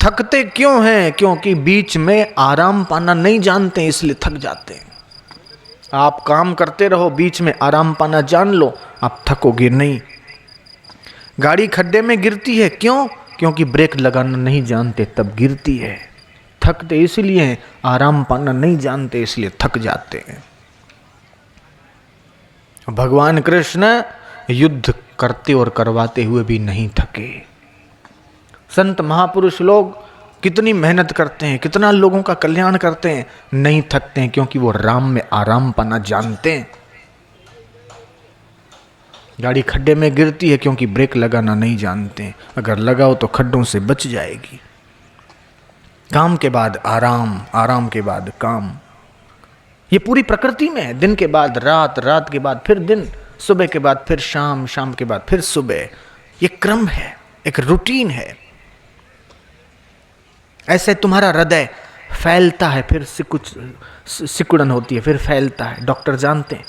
थकते क्यों हैं? क्योंकि बीच में आराम पाना नहीं जानते, इसलिए थक जाते हैं। आप काम करते रहो, बीच में आराम पाना जान लो, आप थकोगे नहीं। गाड़ी खड्डे में गिरती है क्यों? क्योंकि ब्रेक लगाना नहीं जानते, तब गिरती है। थकते इसलिए हैं, आराम पाना नहीं जानते, इसलिए थक जाते हैं। भगवान कृष्ण युद्ध करते और करवाते हुए भी नहीं थके। संत महापुरुष लोग कितनी मेहनत करते हैं, कितना लोगों का कल्याण करते हैं, नहीं थकते हैं, क्योंकि वो राम में आराम पाना जानते हैं। गाड़ी खड्डे में गिरती है क्योंकि ब्रेक लगाना नहीं जानते हैं, अगर लगाओ तो खड्डों से बच जाएगी। काम के बाद आराम, आराम के बाद काम, ये पूरी प्रकृति में है। दिन के बाद रात, रात के बाद फिर दिन, सुबह के बाद फिर शाम, शाम के बाद फिर सुबह, ये क्रम है, एक रूटीन है। ऐसे तुम्हारा हृदय फैलता है, फिर सिकुड़न होती है, फिर फैलता है। डॉक्टर जानते हैं,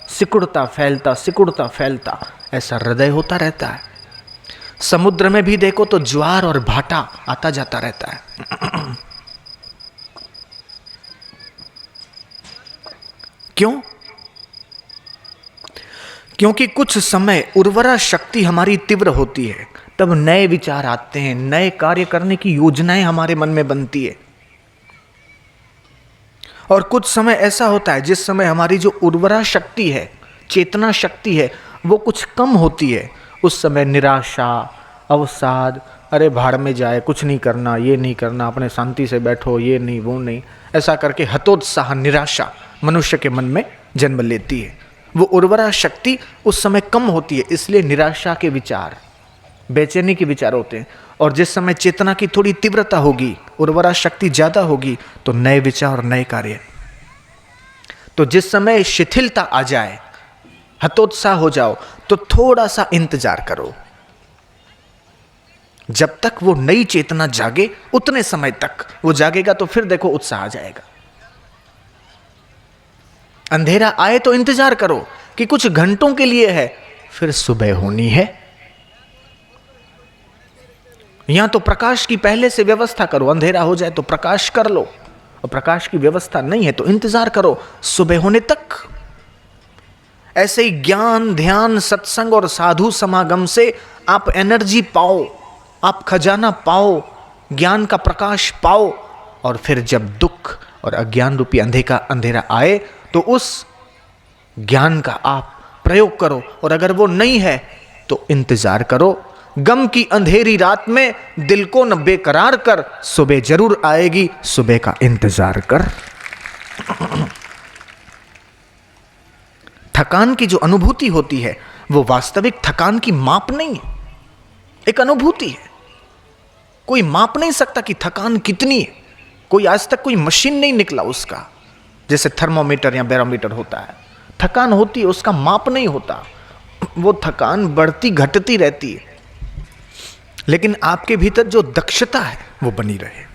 सिकुड़ता फैलता, सिकुड़ता फैलता, ऐसा हृदय होता रहता है। समुद्र में भी देखो तो ज्वार और भाटा आता जाता रहता है। क्यों? क्योंकि कुछ समय उर्वरा शक्ति हमारी तीव्र होती है, तब नए विचार आते हैं, नए कार्य करने की योजनाएं हमारे मन में बनती है। और कुछ समय ऐसा होता है जिस समय हमारी जो उर्वरा शक्ति है, चेतना शक्ति है, वो कुछ कम होती है। उस समय निराशा, अवसाद, अरे भाड़ में जाए, कुछ नहीं करना, ये नहीं करना, अपने शांति से बैठो, ये नहीं वो नहीं, ऐसा करके हतोत्साह, निराशा मनुष्य के मन में जन्म लेती है। वो उर्वरा शक्ति उस समय कम होती है, इसलिए निराशा के विचार, बेचैनी के विचार होते हैं। और जिस समय चेतना की थोड़ी तीव्रता होगी, उर्वरा शक्ति ज्यादा होगी, तो नए विचार और नए कार्य। तो जिस समय शिथिलता आ जाए, हतोत्साह हो जाओ, तो थोड़ा सा इंतजार करो। जब तक वो नई चेतना जागे, उतने समय तक वो जागेगा, तो फिर देखो उत्साह आ जाएगा। अंधेरा आए तो इंतजार करो कि कुछ घंटों के लिए है, फिर सुबह होनी है। यहां तो प्रकाश की पहले से व्यवस्था करो, अंधेरा हो जाए तो प्रकाश कर लो, और प्रकाश की व्यवस्था नहीं है तो इंतजार करो सुबह होने तक। ऐसे ही ज्ञान, ध्यान, सत्संग और साधु समागम से आप एनर्जी पाओ, आप खजाना पाओ, ज्ञान का प्रकाश पाओ, और फिर जब दुख और अज्ञान रूपी अंधेरा आए तो उस ज्ञान का आप प्रयोग करो। और अगर वो नहीं है तो इंतजार करो। गम की अंधेरी रात में दिल को न बेकरार कर, सुबह जरूर आएगी, सुबह का इंतजार कर। थकान की जो अनुभूति होती है वो वास्तविक थकान की माप नहीं है, एक अनुभूति है। कोई माप नहीं सकता कि थकान कितनी है। कोई आज तक कोई मशीन नहीं निकला उसका, जैसे थर्मोमीटर या बैरोमीटर होता है। थकान होती है, उसका माप नहीं होता। वो थकान बढ़ती घटती रहती है, लेकिन आपके भीतर जो दक्षता है वो बनी रहे।